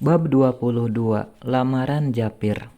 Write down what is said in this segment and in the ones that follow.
Bab 22, Lamaran Japir.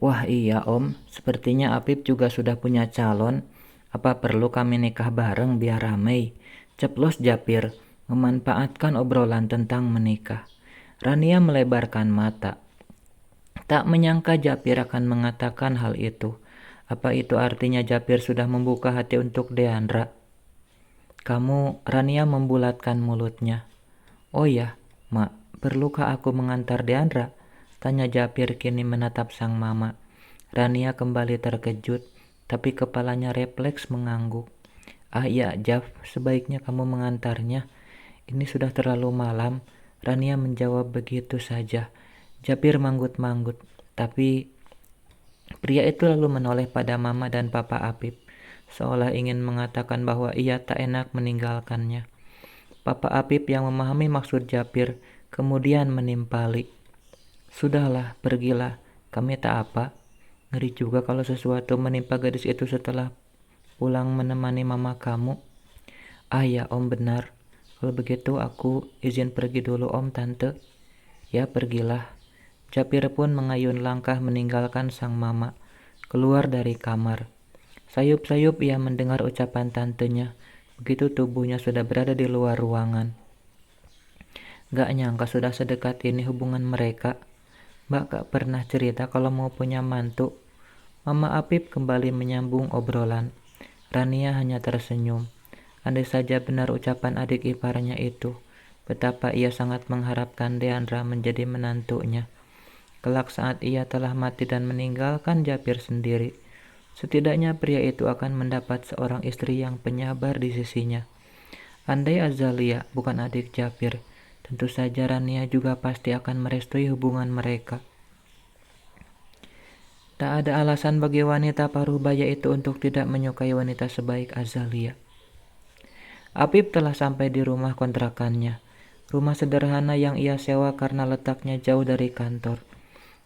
Wah iya om, sepertinya Apip juga sudah punya calon. Apa perlu kami nikah bareng biar ramai? Ceplos Japir, memanfaatkan obrolan tentang menikah. Rania melebarkan mata. Tak menyangka Japir akan mengatakan hal itu. Apa itu artinya Japir sudah membuka hati untuk Deandra? Rania membulatkan mulutnya. Oh ya, Mak, perlukah aku mengantar Deandra? Tanya Japir kini menatap sang mama. Rania kembali terkejut, tapi kepalanya refleks mengangguk. Ah ya, Jaf, sebaiknya kamu mengantarnya. Ini sudah terlalu malam. Rania menjawab begitu saja. Japir manggut-manggut, tapi pria itu lalu menoleh pada mama dan papa Apip, seolah ingin mengatakan bahwa ia tak enak meninggalkannya. Papa Apip yang memahami maksud Japir kemudian menimpali. Sudahlah, pergilah. Kami tak apa. Ngeri juga kalau sesuatu menimpa gadis itu setelah pulang menemani mama kamu. Ah ya, om benar. Kalau begitu aku izin pergi dulu om tante. Ya, pergilah. Japir pun mengayun langkah meninggalkan sang mama, keluar dari kamar. Sayup-sayup ia mendengar ucapan tantenya, begitu tubuhnya sudah berada di luar ruangan. Gak nyangka sudah sedekat ini hubungan mereka. Mbak gak pernah cerita kalau mau punya mantu. Mama Apip kembali menyambung obrolan. Rania hanya tersenyum. Andai saja benar ucapan adik iparnya itu, betapa ia sangat mengharapkan Deandra menjadi menantunya. Kelak saat ia telah mati dan meninggalkan Japir sendiri, setidaknya pria itu akan mendapat seorang istri yang penyabar di sisinya. Andai Azalia bukan adik Japir, tentu saja Rania juga pasti akan merestui hubungan mereka. Tak ada alasan bagi wanita paruh baya itu untuk tidak menyukai wanita sebaik Azalia. Apip telah sampai di rumah kontrakannya, rumah sederhana yang ia sewa karena letaknya jauh dari kantor.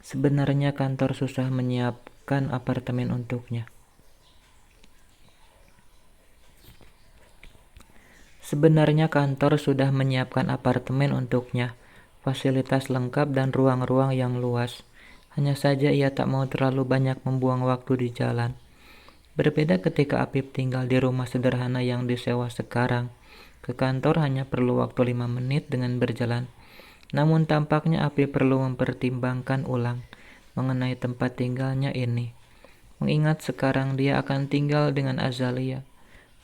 Sebenarnya kantor susah menyiapkan apartemen untuknya. Fasilitas lengkap dan ruang-ruang yang luas. Hanya saja ia tak mau terlalu banyak membuang waktu di jalan. Berbeda ketika Apip tinggal di rumah sederhana yang disewa sekarang. Ke kantor hanya perlu waktu 5 menit dengan berjalan. Namun tampaknya Apip perlu mempertimbangkan ulang mengenai tempat tinggalnya ini. Mengingat sekarang dia akan tinggal dengan Azalia.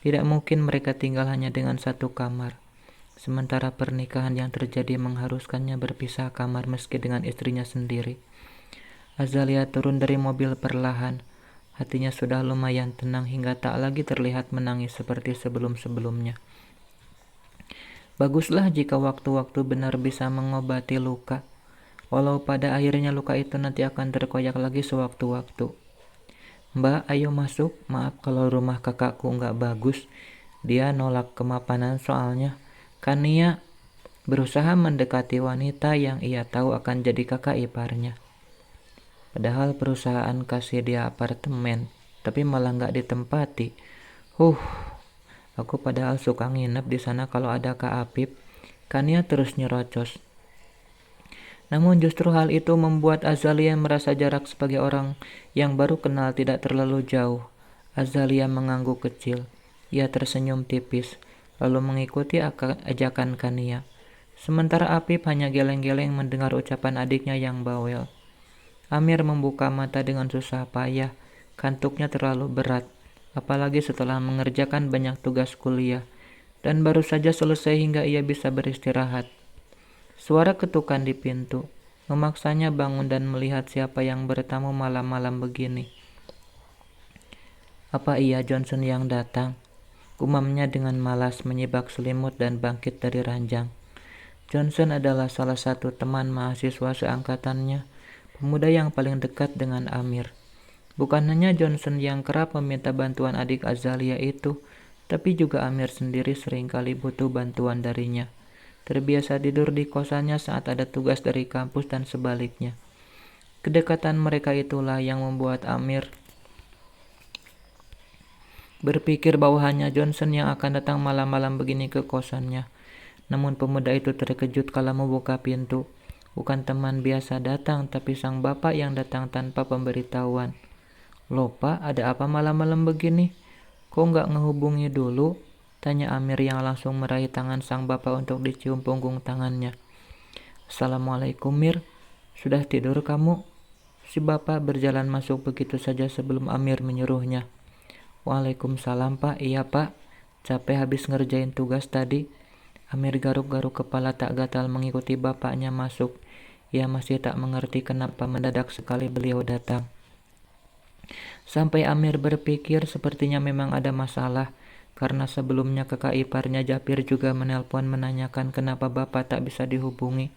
Tidak mungkin mereka tinggal hanya dengan satu kamar. Sementara pernikahan yang terjadi mengharuskannya berpisah kamar meski dengan istrinya sendiri. Azalia turun dari mobil perlahan. Hatinya sudah lumayan tenang hingga tak lagi terlihat menangis seperti sebelum-sebelumnya. Baguslah jika waktu-waktu benar bisa mengobati luka. Walau pada akhirnya luka itu nanti akan terkoyak lagi sewaktu-waktu. Mbak, ayo masuk. Maaf kalau rumah kakakku nggak bagus. Dia nolak kemapanan soalnya. Kania berusaha mendekati wanita yang ia tahu akan jadi kakak iparnya. Padahal perusahaan kasih dia apartemen, tapi malah nggak ditempati. Aku padahal suka nginep di sana kalau ada Kak Apip. Kania terus nyerocos. Namun justru hal itu membuat Azalia merasa jarak sebagai orang yang baru kenal tidak terlalu jauh. Azalia mengangguk kecil. Ia tersenyum tipis, lalu mengikuti ajakan Kania. Sementara Apip hanya geleng-geleng mendengar ucapan adiknya yang bawel. Amir membuka mata dengan susah payah. Kantuknya terlalu berat, apalagi setelah mengerjakan banyak tugas kuliah, dan baru saja selesai hingga ia bisa beristirahat. Suara ketukan di pintu memaksanya bangun dan melihat siapa yang bertamu malam-malam begini. Apa iya Johnson yang datang? Gumamnya dengan malas menyibak selimut dan bangkit dari ranjang. Johnson adalah salah satu teman mahasiswa seangkatannya, pemuda yang paling dekat dengan Amir. Bukan hanya Johnson yang kerap meminta bantuan adik Azalia itu, tapi juga Amir sendiri seringkali butuh bantuan darinya. Terbiasa tidur di kosannya saat ada tugas dari kampus dan sebaliknya. Kedekatan mereka itulah yang membuat Amir berpikir bahwa hanya Johnson yang akan datang malam-malam begini ke kosannya. Namun pemuda itu terkejut kala membuka pintu. Bukan teman biasa datang, tapi sang bapak yang datang tanpa pemberitahuan. "Loh Pak, ada apa malam-malam begini? Kok nggak ngehubungi dulu?" tanya Amir yang langsung meraih tangan sang bapak untuk dicium punggung tangannya. "Assalamualaikum Mir, sudah tidur kamu?" Si bapak berjalan masuk begitu saja sebelum Amir menyuruhnya. "Waalaikumsalam Pak, iya Pak, capek habis ngerjain tugas tadi." Amir garuk-garuk kepala tak gatal mengikuti bapaknya masuk. Ia masih tak mengerti kenapa mendadak sekali beliau datang. Sampai Amir berpikir sepertinya memang ada masalah, karena sebelumnya kakak iparnya Japir juga menelpon menanyakan kenapa bapak tak bisa dihubungi.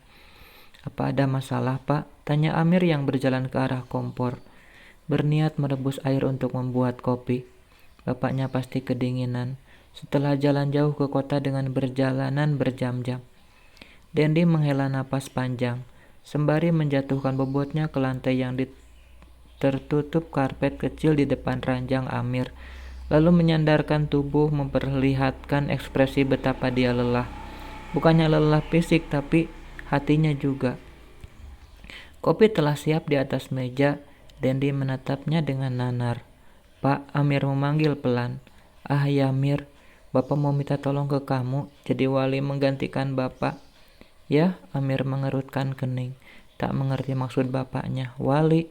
"Apa ada masalah Pak?" tanya Amir yang berjalan ke arah kompor, berniat merebus air untuk membuat kopi. Bapaknya pasti kedinginan setelah jalan jauh ke kota dengan berjalanan berjam-jam. Dendi menghela napas panjang, sembari menjatuhkan bobotnya ke lantai yang tertutup karpet kecil di depan ranjang Amir, lalu menyandarkan tubuh memperlihatkan ekspresi betapa dia lelah. Bukannya lelah fisik, tapi hatinya juga. Kopi telah siap di atas meja. Dendi menatapnya dengan nanar. "Pak," Amir memanggil pelan. "Ah ya Mir, Bapak mau minta tolong ke kamu, jadi wali menggantikan Bapak." "Ya," Amir mengerutkan kening, tak mengerti maksud bapaknya. "Wali?"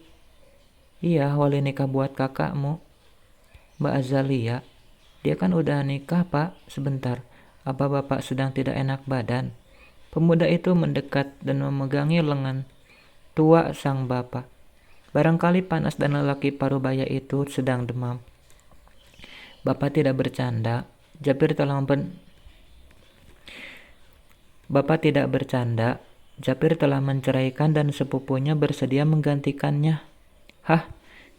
"Iya, wali nikah buat kakakmu, Mbak Azalia." "Dia kan udah nikah Pak." "Sebentar, apa Bapak sedang tidak enak badan?" Pemuda itu mendekat dan memegangi lengan tua sang bapak. Barangkali panas dan lelaki parubaya itu sedang demam. Bapak tidak bercanda. Bapak tidak bercanda. Japir telah menceraikan dan sepupunya bersedia menggantikannya. "Hah?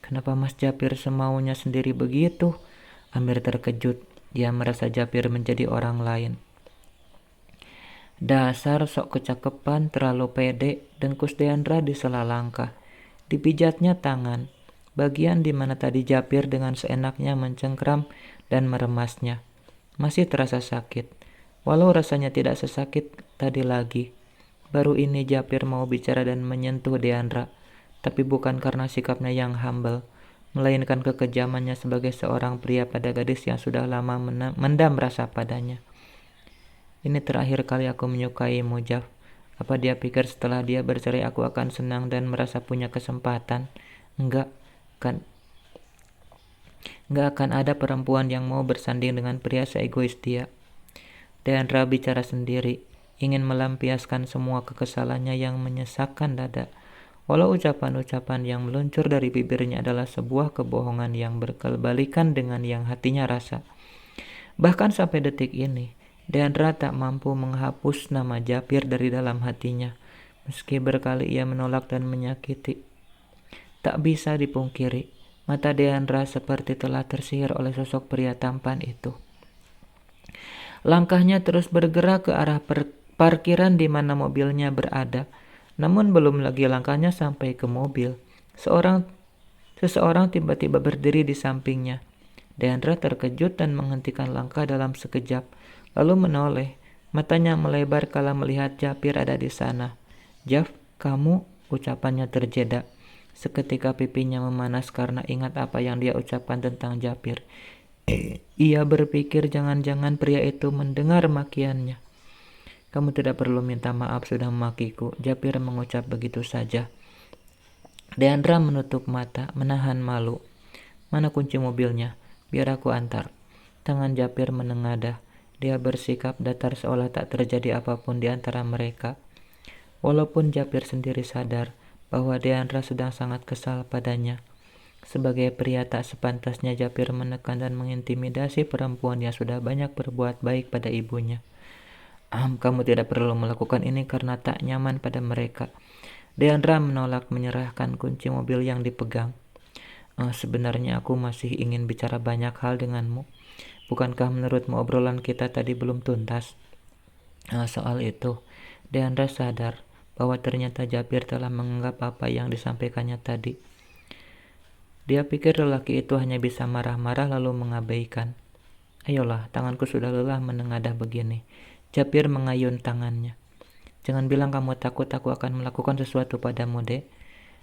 Kenapa Mas Japir semaunya sendiri begitu?" Amir terkejut. Dia merasa Japir menjadi orang lain. "Dasar sok kecakepan, terlalu pede," dengkus Deandra di sela langkah. Dipijatnya tangan, bagian di mana tadi Japir dengan seenaknya mencengkram dan meremasnya. Masih terasa sakit, walau rasanya tidak sesakit tadi lagi. Baru ini Japir mau bicara dan menyentuh Deandra, tapi bukan karena sikapnya yang humble, melainkan kekejamannya sebagai seorang pria pada gadis yang sudah lama mendam rasa padanya. "Ini terakhir kali aku menyukaimu, Jaf. Apa dia pikir setelah dia bercerai aku akan senang dan merasa punya kesempatan? Enggak, kan? Enggak akan ada perempuan yang mau bersanding dengan pria seegois dia." Deandra bicara sendiri, ingin melampiaskan semua kekesalannya yang menyesakkan dada. Walau ucapan-ucapan yang meluncur dari bibirnya adalah sebuah kebohongan yang berkebalikan dengan yang hatinya rasa. Bahkan sampai detik ini, Deandra tak mampu menghapus nama Japir dari dalam hatinya, meski berkali ia menolak dan menyakiti. Tak bisa dipungkiri, mata Deandra seperti telah tersihir oleh sosok pria tampan itu. Langkahnya terus bergerak ke arah parkiran di mana mobilnya berada. Namun belum lagi langkahnya sampai ke mobil, seseorang tiba-tiba berdiri di sampingnya. Deandra terkejut dan menghentikan langkah dalam sekejap, lalu menoleh. Matanya melebar kala melihat Japir ada di sana. "Jaf, kamu?" ucapannya terjeda. Seketika pipinya memanas karena ingat apa yang dia ucapkan tentang Japir. Ia berpikir jangan-jangan pria itu mendengar makiannya. "Kamu tidak perlu minta maaf sudah memakiku," Japir mengucap begitu saja. Deandra menutup mata, menahan malu. "Mana kunci mobilnya? Biar aku antar." Tangan Japir menengadah. Dia bersikap datar seolah tak terjadi apapun di antara mereka. Walaupun Japir sendiri sadar bahwa Deandra sedang sangat kesal padanya. Sebagai pria tak sepantasnya Japir menekan dan mengintimidasi perempuan yang sudah banyak berbuat baik pada ibunya. Kamu tidak perlu melakukan ini karena tak nyaman pada mereka." Deandra menolak menyerahkan kunci mobil yang dipegang. Sebenarnya aku masih ingin bicara banyak hal denganmu. Bukankah menurutmu obrolan kita tadi belum tuntas?" Soal itu, Deandra sadar bahwa ternyata Japir telah menganggap apa yang disampaikannya tadi. Dia pikir lelaki itu hanya bisa marah-marah lalu mengabaikan. "Ayolah, tanganku sudah lelah menengadah begini." Japir mengayun tangannya. Jangan bilang kamu takut aku akan melakukan sesuatu padamu, Dek.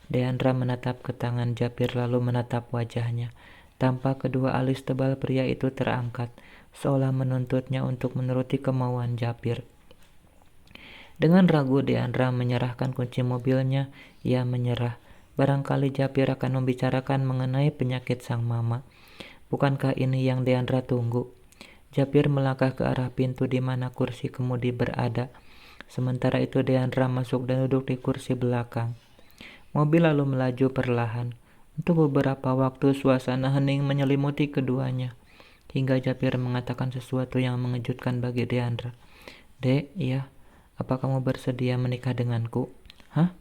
Deandra menatap ke tangan Japir lalu menatap wajahnya. Tampak kedua alis tebal pria itu terangkat, seolah menuntutnya untuk menuruti kemauan Japir. Dengan ragu Deandra menyerahkan kunci mobilnya. Ia menyerah. Barangkali Japir akan membicarakan mengenai penyakit sang mama. Bukankah ini yang Deandra tunggu? Japir melangkah ke arah pintu di mana kursi kemudi berada. Sementara itu Deandra masuk dan duduk di kursi belakang. Mobil lalu melaju perlahan. Untuk beberapa waktu suasana hening menyelimuti keduanya. Hingga Japir mengatakan sesuatu yang mengejutkan bagi Deandra. Dek, iya, apa kamu bersedia menikah denganku? Hah?